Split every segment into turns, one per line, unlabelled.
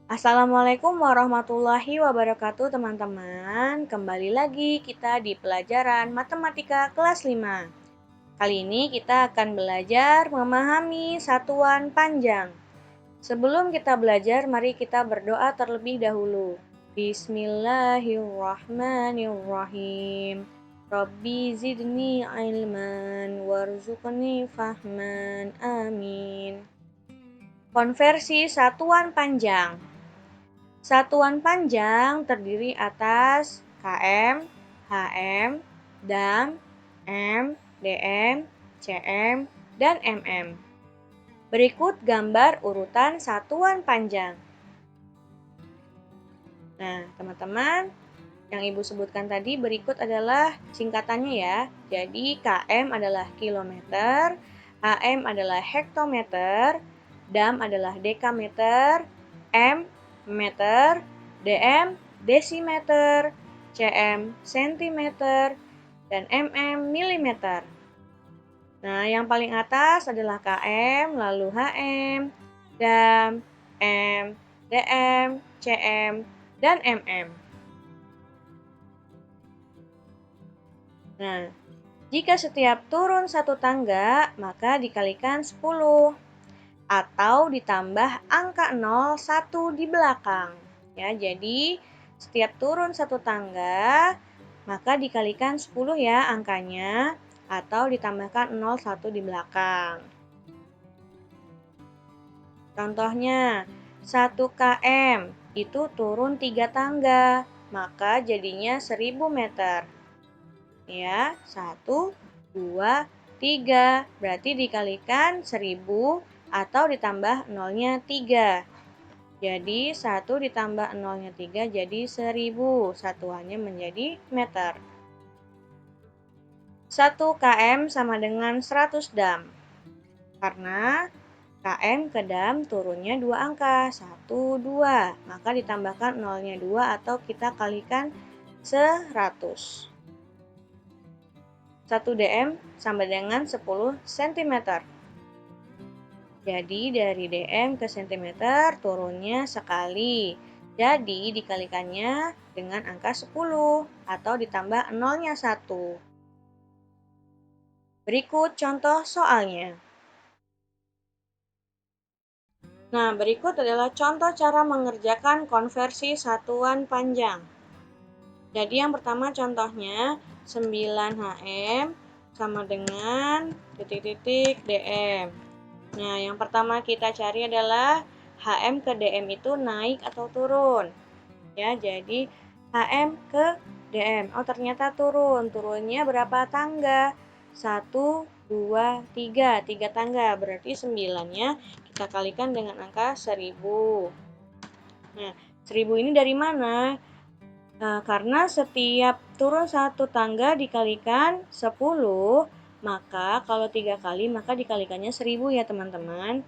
Assalamualaikum warahmatullahi wabarakatuh teman-teman. Kembali lagi kita di pelajaran Matematika kelas 5. Kali ini kita akan belajar memahami satuan panjang. Sebelum kita belajar, mari kita berdoa terlebih dahulu. Bismillahirrahmanirrahim. Rabbi zidni ilman warzuqni fahman. Amin. Konversi satuan panjang. Satuan panjang terdiri atas km, hm, dam, m, dm, cm, dan mm. Berikut gambar urutan satuan panjang. Nah, teman-teman, yang Ibu sebutkan tadi berikut adalah singkatannya ya. Jadi, km adalah kilometer, hm adalah hektometer, dam adalah dekameter, m meter, dm desimeter, cm sentimeter, dan mm milimeter. Nah, yang paling atas adalah km, lalu hm, dam, m, dm, cm, dan mm. Nah, jika setiap turun satu tangga, maka dikalikan 10 atau ditambah angka 0 1 di belakang. Ya, jadi setiap turun satu tangga, maka dikalikan 10 ya angkanya atau ditambahkan 0 1 di belakang. Contohnya, 1 km itu turun 3 tangga, maka jadinya 1000 meter. Ya, 1, 2, 3. Berarti dikalikan 1000 atau ditambah nolnya 3. Jadi 1 ditambah nolnya 3 jadi 1000. Satuannya menjadi meter. 1 km sama dengan 100 dam. Karena km ke dam turunnya 2 angka, 1, 2. Maka ditambahkan nolnya 2 atau kita kalikan 100. 1 dm sama dengan 10 cm. Jadi dari dm ke cm turunnya sekali. Jadi dikalikannya dengan angka 10 atau ditambah nolnya 1. Berikut contoh soalnya. Nah, berikut adalah contoh cara mengerjakan konversi satuan panjang. Jadi yang pertama contohnya 9 hm sama dengan titik-titik dm. Nah, yang pertama kita cari adalah hm ke dm itu naik atau turun. Ya, jadi hm ke dm. Oh, ternyata turun. Turunnya berapa tangga? 1, 2, 3. 3 tangga. Berarti 9-nya kita kalikan dengan angka 1000. Nah, 1000 ini dari mana? Karena setiap turun satu tangga dikalikan 10, maka kalau 3 kali maka dikalikannya 1000 ya teman-teman.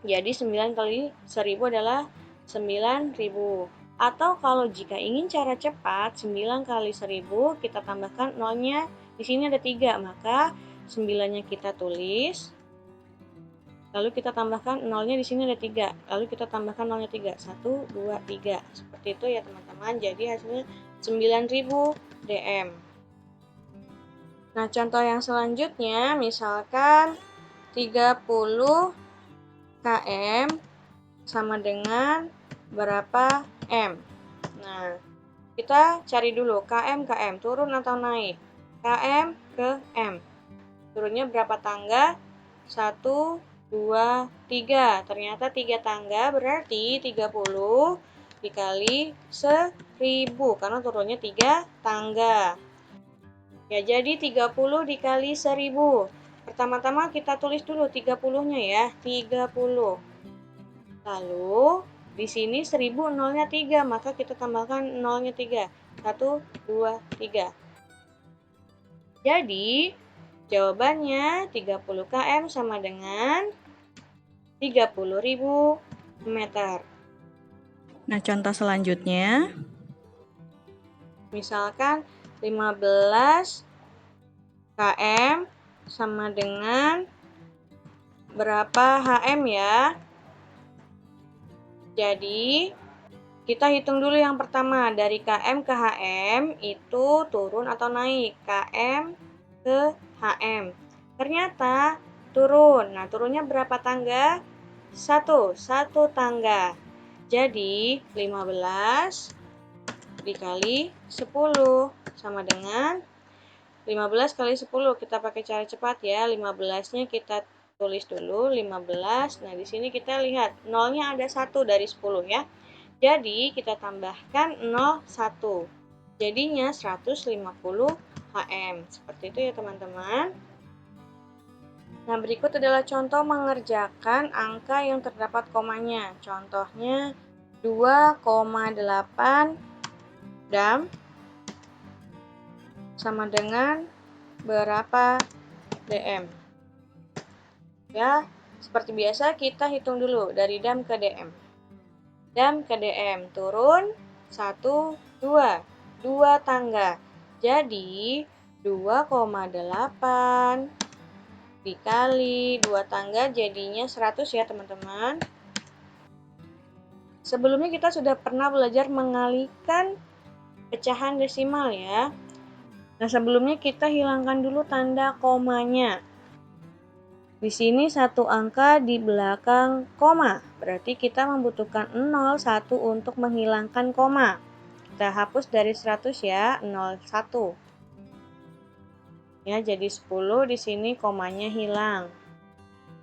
Jadi 9 kali 1000 adalah 9000. Atau kalau jika ingin cara cepat 9 kali 1000 kita tambahkan nolnya. Di sini ada 3, maka 9-nya kita tulis. Lalu kita tambahkan nolnya di sini ada 3. Lalu kita tambahkan nolnya 3. 1, 2, 3. Seperti itu ya teman-teman. Jadi hasilnya 9000 dm. Nah, contoh yang selanjutnya misalkan 30 km sama dengan berapa m. Nah, kita cari dulu km turun atau naik. Km ke m. Turunnya berapa tangga? 1, 2, 3. Ternyata 3 tangga berarti 30 dikali 1000 karena turunnya 3 tangga. Ya, jadi 30 dikali 1000. Pertama-tama kita tulis dulu 30-nya ya, 30. Lalu di sini 1000 nolnya 3, maka kita tambahkan nolnya 3. 1, 2, 3. Jadi jawabannya 30 km sama dengan 30.000 meter. Nah, contoh selanjutnya misalkan 15 km sama dengan berapa hm ya? Jadi, kita hitung dulu yang pertama, dari KM ke HM itu turun atau naik? KM ke HM. Ternyata turun. Nah, turunnya berapa tangga? 1 tangga. Jadi, 15 dikali 10 sama dengan 15 kali 10. Kita pakai cara cepat ya. 15-nya kita tulis dulu 15. Nah, di sini kita lihat nolnya ada 1 dari 10 ya. Jadi, kita tambahkan 01. Jadinya 150 HM. Seperti itu ya, teman-teman. Nah, berikut adalah contoh mengerjakan angka yang terdapat komanya. Contohnya 2,8 dam sama dengan berapa dm. Ya, seperti biasa kita hitung dulu dari dam ke dm. Dam ke dm turun 1, 2. 2 tangga. Jadi 2,8 dikali 2 tangga jadinya 100 ya, teman-teman. Sebelumnya kita sudah pernah belajar mengalikan pecahan desimal ya. Nah, sebelumnya kita hilangkan dulu tanda komanya. Di sini satu angka di belakang koma, berarti kita membutuhkan 01 untuk menghilangkan koma. Kita hapus dari 100 ya, 01. Ya, jadi 10 di sini komanya hilang.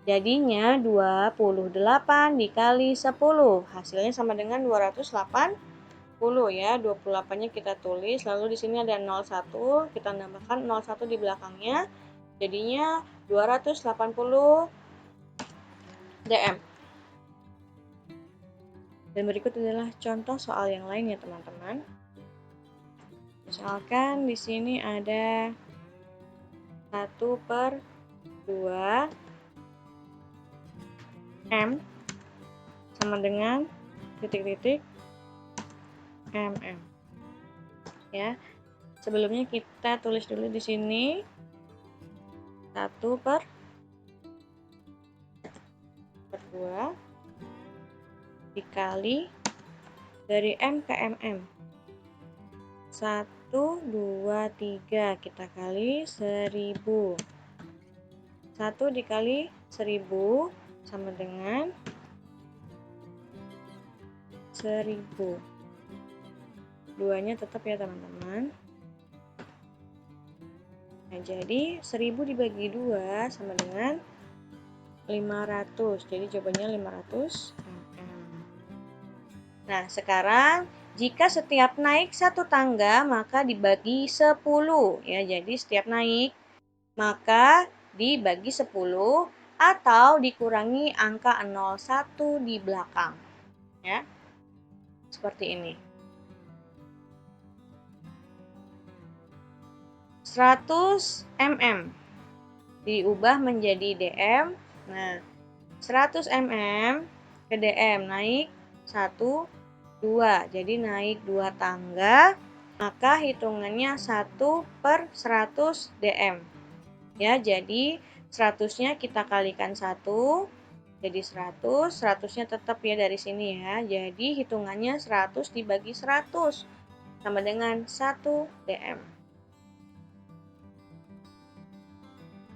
Jadinya 28 dikali 10, hasilnya sama dengan 280 ya. 28-nya kita tulis, lalu di sini ada 01, kita tambahkan 01 di belakangnya. Jadinya 280 dm. Dan berikut adalah contoh soal yang lain ya, teman-teman. Misalkan di sini ada 1/2 M sama dengan titik-titik mm. Ya. Sebelumnya kita tulis dulu di sini 1/2 dikali dari M ke mm. 1, 2, 3 kita kali 1000. 1 dikali 1000 sama dengan 1000. 2-nya tetap ya, teman-teman. Nah, jadi 1000 dibagi 2 sama dengan 500. Jadi jawabannya 500 mm. Nah, sekarang jika setiap naik 1 tangga maka dibagi 10 ya. Jadi setiap naik maka dibagi 10 atau dikurangi angka 01 di belakang. Ya. Seperti ini. 100 mm diubah menjadi dm. Nah, 100 mm ke dm naik 1, 2. Jadi naik 2 tangga, maka hitungannya 1/100 dm. Ya, jadi 100-nya kita kalikan 1, jadi 100. 100-nya tetap ya dari sini ya. Jadi hitungannya 100 dibagi 100 sama dengan 1 dm.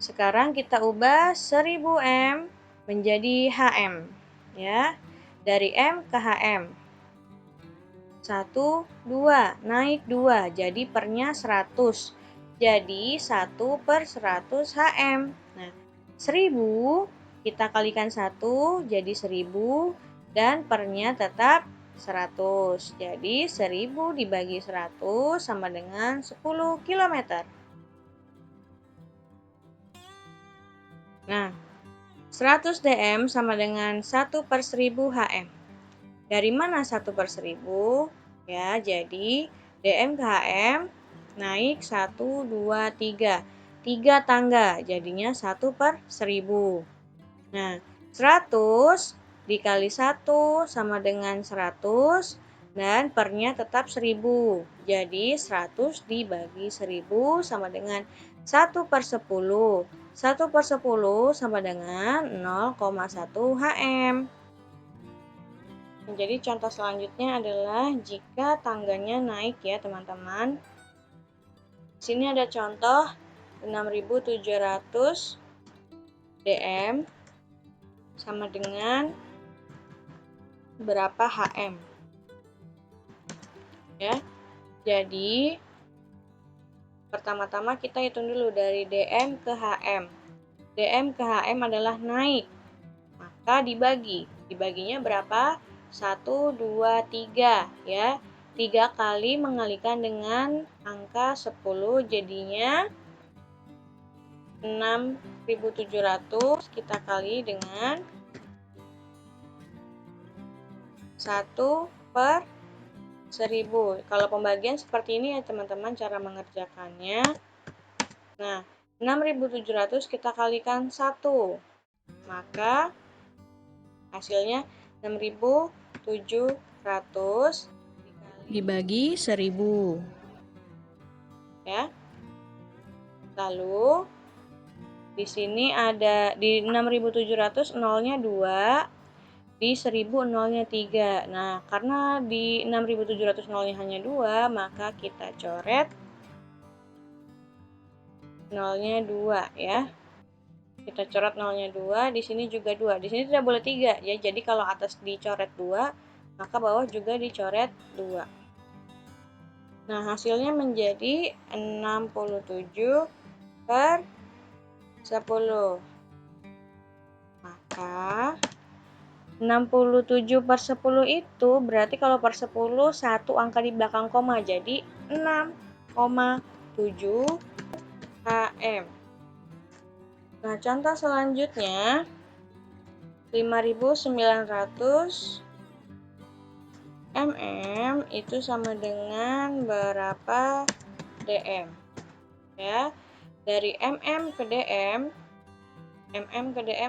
Sekarang kita ubah 1000 M menjadi HM ya. Dari M ke HM. 1, 2, naik 2. Jadi pernya 100. Jadi 1/100 HM. Nah, 1000 kita kalikan 1 jadi 1000 dan pernya tetap 100. Jadi 1000 dibagi 100 sama dengan 10 km. Nah, 100 dm sama dengan 1/1000 HM. Dari mana 1/1000? Ya, jadi dm ke HM naik 1, 2, 3. 3 tangga, jadinya 1/1000. Nah, 100 dikali 1 sama dengan 100 dan pernya tetap 1000. Jadi 100 dibagi 1000 sama dengan 1/10. 1/10 sama dengan 0,1 HM. Jadi contoh selanjutnya adalah jika tangganya naik ya teman-teman. Di sini ada contoh 6.700 dm sama dengan berapa hm ya. Jadi pertama-tama kita hitung dulu dari dm ke hm. Dm ke hm adalah naik, maka dibaginya berapa? 1, 2, 3 ya. 3 kali mengalikan dengan angka 10 jadinya 6.700 kita kali dengan 1/1000. Kalau pembagian seperti ini ya teman-teman cara mengerjakannya. Nah, 6.700 kita kalikan 1. Maka hasilnya 6.700 dibagi 1000. Ya. Lalu di sini ada di 6.700 nolnya 2, di 1000 nolnya 3. Nah, karena di 6.700 nolnya hanya 2, maka kita coret nolnya 2 ya. Kita coret nolnya 2, di sini juga 2. Di sini tidak boleh 3 ya. Jadi kalau atas dicoret 2, maka bawah juga dicoret 2. Nah, hasilnya menjadi 67/10. Maka 67/10 itu berarti kalau per 10 satu angka di belakang koma, jadi 6,7 hm. Nah, contoh selanjutnya 5.900 mm itu sama dengan berapa dm ya. Dari mm ke dm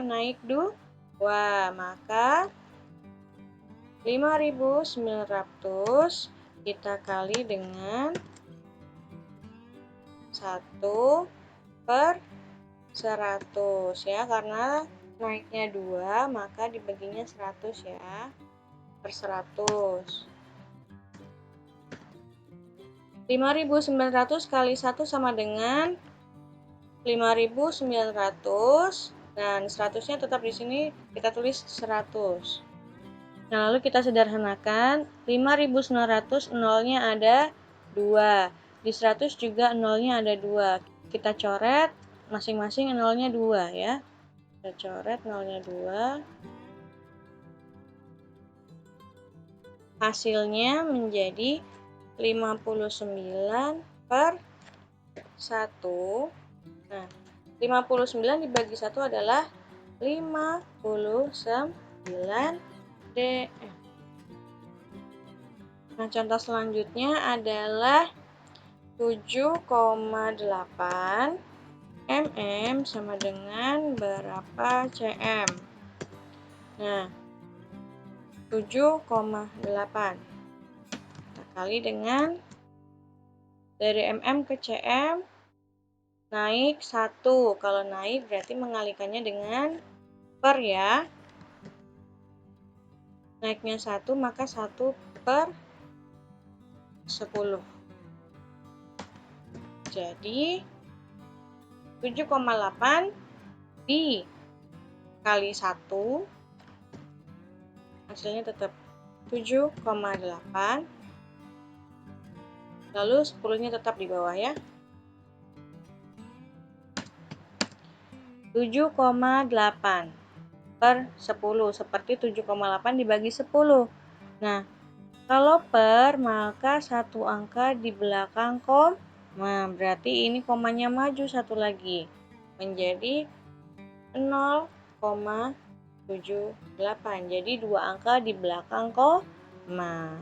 naik 2, maka 5.900 kita kali dengan 1/100 ya, karena naiknya 2 maka dibaginya 100 ya, per 100. 5.900 kali 1 sama dengan 5.900 dan 100-nya tetap di sini kita tulis 100. Nah, lalu kita sederhanakan 5.900 nolnya ada 2. Di 100 juga nolnya ada 2. Kita coret masing-masing nolnya 2 ya. Kita coret nolnya 2. Hasilnya menjadi 59/1. Nah, 59 dibagi 1 adalah 59 dm. Nah, contoh selanjutnya adalah 7,8 mm sama dengan berapa cm. Nah, 7,8 kita kali dengan dari mm ke cm naik 1. Kalau naik berarti mengalikannya dengan per ya. Naiknya 1 maka 1/10. Jadi 7,8 dikali 1 hasilnya tetap 7,8. Lalu 10-nya tetap di bawah ya. 7,8/10 seperti 7,8 dibagi 10. Nah, kalau per maka satu angka di belakang koma, berarti ini komanya maju satu lagi menjadi 0,78. Jadi dua angka di belakang koma.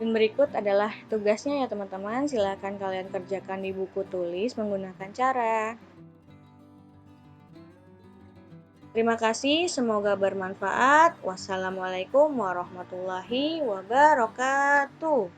Dan berikut adalah tugasnya ya teman-teman. Silakan kalian kerjakan di buku tulis menggunakan cara. Terima kasih, semoga bermanfaat. Wassalamualaikum warahmatullahi wabarakatuh.